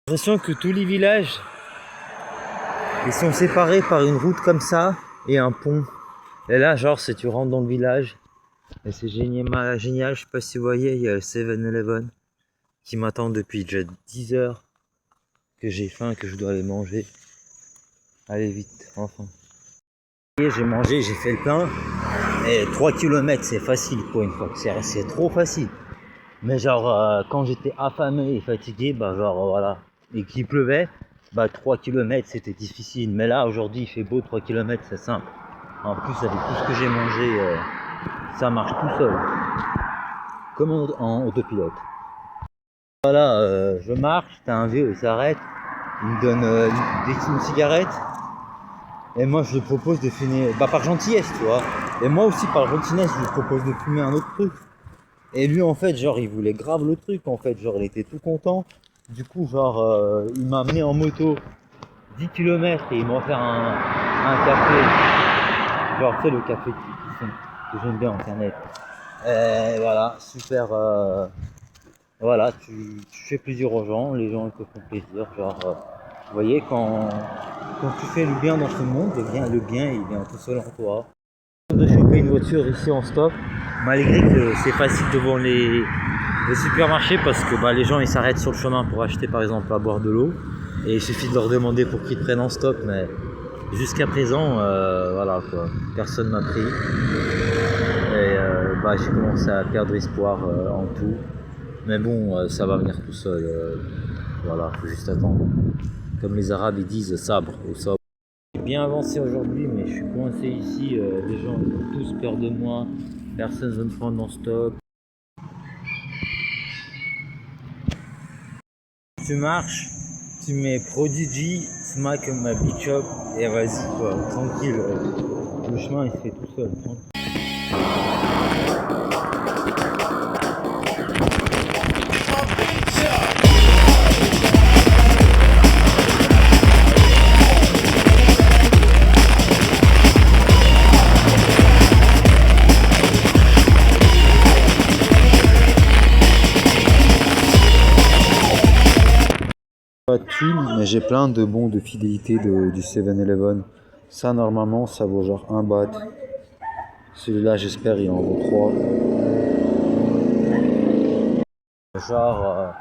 J'ai l'impression que tous les villages, ils sont séparés par une route comme ça et un pont. Et là, genre, si tu rentres dans le village, et c'est génial, génial, je sais pas si vous voyez, il y a le 7-Eleven qui m'attend depuis déjà 10 heures, que j'ai faim, que je dois aller manger. Allez vite, enfin. J'ai mangé, j'ai fait le plein, et 3 km c'est facile pour une fois, c'est trop facile. Mais genre, quand j'étais affamé et fatigué, bah genre voilà, et qu'il pleuvait, bah 3 km c'était difficile. Mais là, aujourd'hui, il fait beau, 3 km c'est simple. En plus, avec tout ce que j'ai mangé, ça marche tout seul. Comme en autopilote. Voilà, je marche, t'as un vieux, il s'arrête, il me donne une cigarette. Et moi, je lui propose de fumer, bah par gentillesse, tu vois. Et moi aussi, par gentillesse, je lui propose de fumer un autre truc. Et lui, en fait, genre, il voulait grave le truc, en fait. Genre, il était tout content. Du coup, genre, il m'a amené en moto 10 km et il m'a offert un café. Genre, tu sais, le café que j'aime bien en canette. Et voilà, super. Voilà, tu fais plaisir aux gens, les gens ils te font plaisir. Genre, vous voyez, quand tu fais le bien dans ce monde, le bien il vient tout seul en toi. De choper une voiture ici en stop, malgré que c'est facile devant les supermarchés parce que bah, les gens ils s'arrêtent sur le chemin pour acheter par exemple à boire de l'eau et il suffit de leur demander pour qu'ils te prennent en stop, mais jusqu'à présent voilà quoi, personne m'a pris et bah, j'ai commencé à perdre espoir en tout, mais bon ça va venir tout seul, voilà, faut juste attendre, comme les arabes ils disent sabre ou sabre. J'ai bien avancé aujourd'hui, mais je suis coincé ici. Les gens ont tous peur de moi. Personne ne veut me prendre en stop. Tu marches, tu mets Prodigy, Smack My Beach Up et vas-y quoi, tranquille. Le chemin il se fait tout seul. Tranquille. Pas de thunes, mais j'ai plein de bons de fidélité du 7-Eleven. Ça, normalement, ça vaut genre 1 baht. Celui-là, j'espère, il en vaut 3. Genre,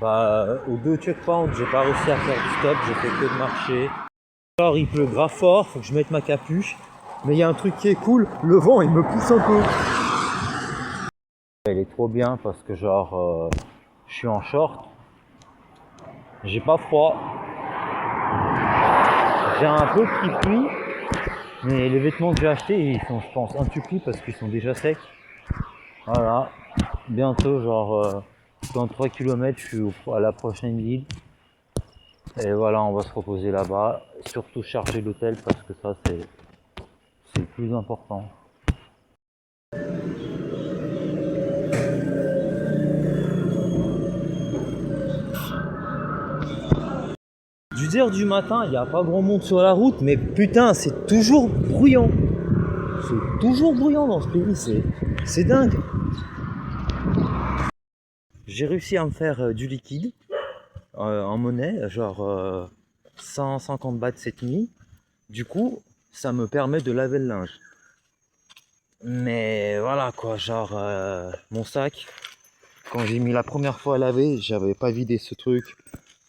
bah, aux 2 checkpoints, j'ai pas réussi à faire du stop, j'ai fait que de marcher. Genre, il pleut grave fort, faut que je mette ma capuche. Mais il y a un truc qui est cool, le vent, il me pousse un peu. Elle est trop bien parce que genre, je suis en short. J'ai pas froid. J'ai un peu pris pluie, mais les vêtements que j'ai achetés, ils sont, je pense, intupplis parce qu'ils sont déjà secs. Voilà. Bientôt, genre, dans 3 km, je suis à la prochaine ville. Et voilà, on va se reposer là-bas. Surtout charger l'hôtel parce que ça, c'est le plus important. 10 h du matin, il n'y a pas grand monde sur la route, mais putain, c'est toujours bruyant. C'est toujours bruyant dans ce pays, c'est dingue. J'ai réussi à me faire du liquide en monnaie, genre 150 bahts cette nuit. Du coup, ça me permet de laver le linge. Mais voilà quoi, genre mon sac, quand j'ai mis la première fois à laver, j'avais pas vidé ce truc.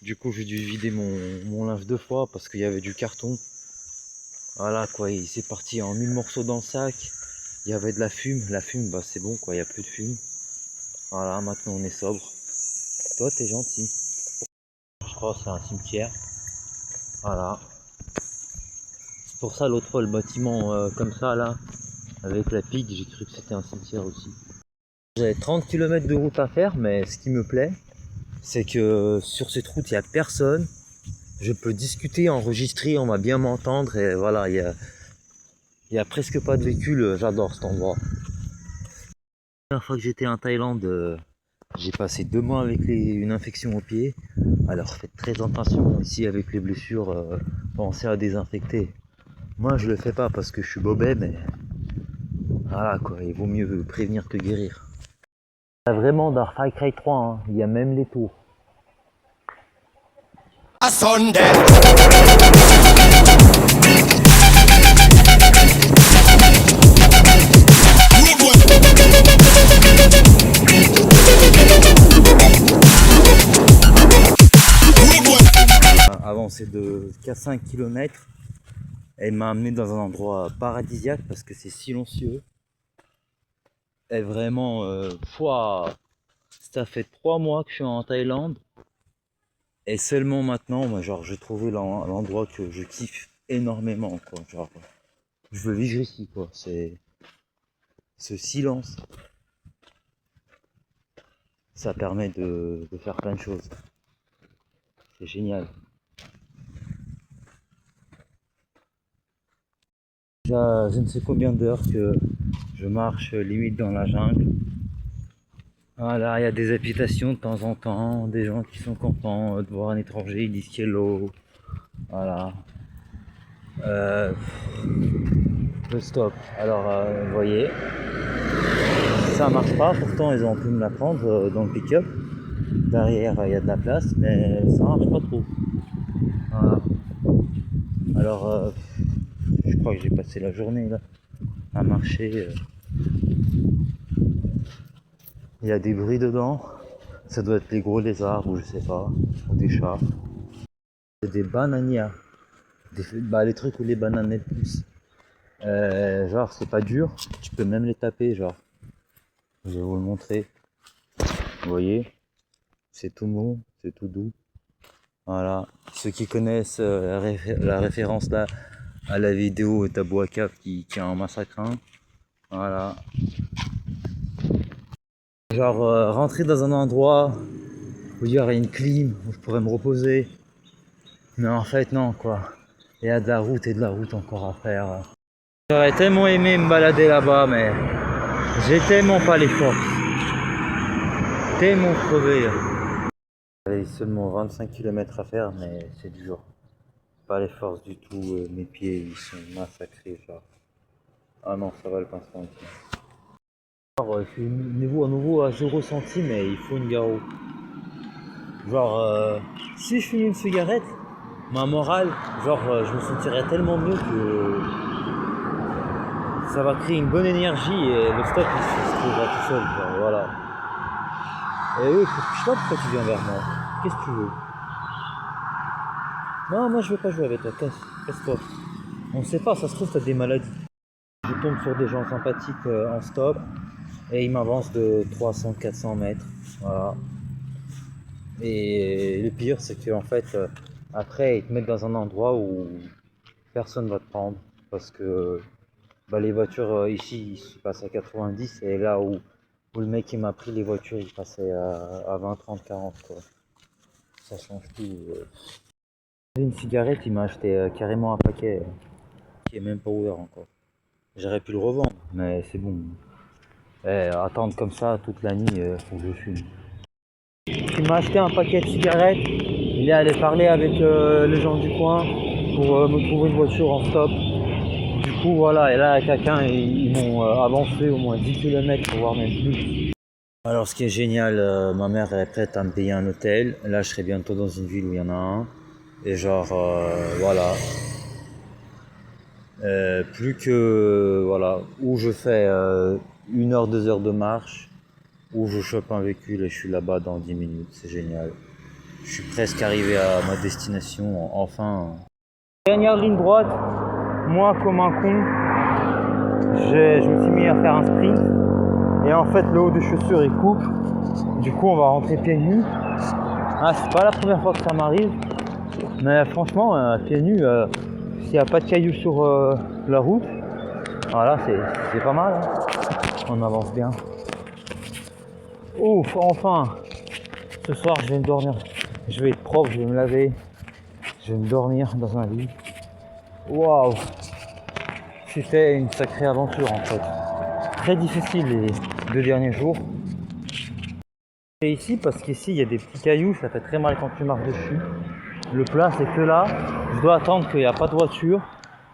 Du coup, j'ai dû vider mon linge 2 fois parce qu'il y avait du carton. Voilà quoi, il s'est parti en 1000 morceaux dans le sac. Il y avait de la fume. La fume, bah c'est bon quoi, il n'y a plus de fume. Voilà, maintenant on est sobre. Toi, t'es gentil. Je crois que c'est un cimetière. Voilà. C'est pour ça l'autre fois, le bâtiment comme ça là, avec la pique, j'ai cru que c'était un cimetière aussi. J'ai 30 km de route à faire, mais ce qui me plaît, c'est que sur cette route, il n'y a personne. Je peux discuter, enregistrer, on va bien m'entendre et voilà, il y a presque pas de véhicule, j'adore cet endroit. La dernière fois que j'étais en Thaïlande, j'ai passé 2 mois avec une infection au pied. Alors faites très attention ici avec les blessures, pensez à désinfecter. Moi je le fais pas parce que je suis bobet, mais voilà quoi, il vaut mieux prévenir que guérir. Il y a vraiment dans Far Cry 3, hein, il y a même les tours. A Sunday. Avancé de 4-5 km. Elle m'a amené dans un endroit paradisiaque parce que c'est silencieux. Et vraiment, ça fait 3 mois que je suis en Thaïlande. Et seulement maintenant, moi, genre, j'ai trouvé l'endroit que je kiffe énormément, quoi. Genre, je veux vivre ici, quoi. C'est ce silence. Ça permet de faire plein de choses. C'est génial. Déjà, je ne sais combien d'heures que je marche limite dans la jungle. Voilà, il y a des habitations de temps en temps, des gens qui sont contents de voir un étranger, ils disent hello. Voilà. Le stop. Alors, vous voyez, ça marche pas. Pourtant, ils ont pu me la prendre dans le pick-up. Derrière, il y a de la place, mais ça marche pas trop. Voilà. Alors, je crois que j'ai passé la journée là à marcher. Il y a des bruits dedans. Ça doit être les gros lézards ou je sais pas, ou des chats. C'est des bananias. Les trucs où les bananes elles poussent. Genre c'est pas dur, tu peux même les taper, genre. Je vais vous le montrer. Vous voyez, c'est tout mou, c'est tout doux. Voilà. Ceux qui connaissent la référence là à la vidéo Tabou à Cap qui en massacre un. Voilà. Genre rentrer dans un endroit où il y aurait une clim, où je pourrais me reposer. Mais en fait non quoi. Il y a de la route et de la route encore à faire. J'aurais tellement aimé me balader là-bas, mais j'ai tellement pas les forces. Tellement crevé. J'avais seulement 25 km à faire, mais c'est dur. Pas les forces du tout, mes pieds ils sont massacrés. Genre. Ah non, ça va le pincement ici. Alors, je suis à nouveau à 0 centime, mais il faut une garrot. Genre, si je fume une cigarette, ma morale, genre, je me sentirais tellement mieux que ça va créer une bonne énergie et le stop il se trouvera tout seul, quoi, voilà. Et oui, je sais pas pourquoi tu viens vers moi. Qu'est-ce que tu veux? Non, moi je veux pas jouer avec toi, casse-toi. On sait pas, ça se trouve t'as des maladies. Je tombe sur des gens sympathiques en stop et ils m'avancent de 300-400 mètres, voilà. Et le pire c'est que en fait, après ils te mettent dans un endroit où personne va te prendre parce que les voitures ici ils passent à 90 et là où le mec qui m'a pris les voitures il passait à 20, 30, 40 quoi. Ça change tout. Une cigarette il m'a acheté carrément un paquet qui est même pas ouvert encore. J'aurais pu le revendre mais c'est bon. Attendre comme ça toute la nuit faut que je fume. Il m'a acheté un paquet de cigarettes, il est allé parler avec les gens du coin pour me trouver une voiture en stop. Du coup voilà, et là quelqu'un ils m'ont avancé au moins 10 km pour voir même plus. Alors ce qui est génial, ma mère est prête à me payer un hôtel. Là je serai bientôt dans une ville où il y en a un. Et genre voilà. Plus que voilà, où je fais 1 heure, 2 heures de marche, où je chope un véhicule et je suis là-bas dans 10 minutes, c'est génial. Je suis presque arrivé à ma destination, enfin. Dernière ligne droite, moi comme un con, je me suis mis à faire un sprint. Et en fait le haut des chaussures il coupe. Du coup on va rentrer pieds nus. Ah, c'est pas la première fois que ça m'arrive. Mais franchement, pieds nus, s'il n'y a pas de cailloux sur la route, voilà, c'est pas mal. Hein. On avance bien. Ouf, enfin. Ce soir je vais me dormir. Je vais être propre, je vais me laver. Je vais me dormir dans un lit. Waouh. C'était une sacrée aventure en fait. Très difficile les 2 derniers jours. Et ici, parce qu'ici il y a des petits cailloux, ça fait très mal quand tu marches dessus. Le plat c'est que là, je dois attendre qu'il n'y a pas de voiture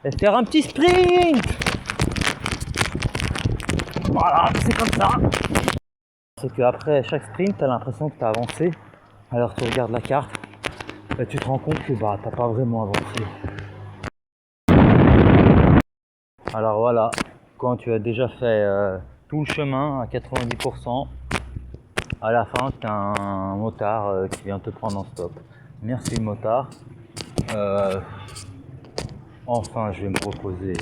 et faire un petit sprint. Voilà, c'est comme ça. C'est qu'après chaque sprint, tu as l'impression que tu as avancé. Alors tu regardes la carte là, tu te rends compte que bah t'as pas vraiment avancé. Alors voilà, quand tu as déjà fait tout le chemin à 90%, à la fin tu as un motard qui vient te prendre en stop. Merci le motard. Enfin je vais me reposer.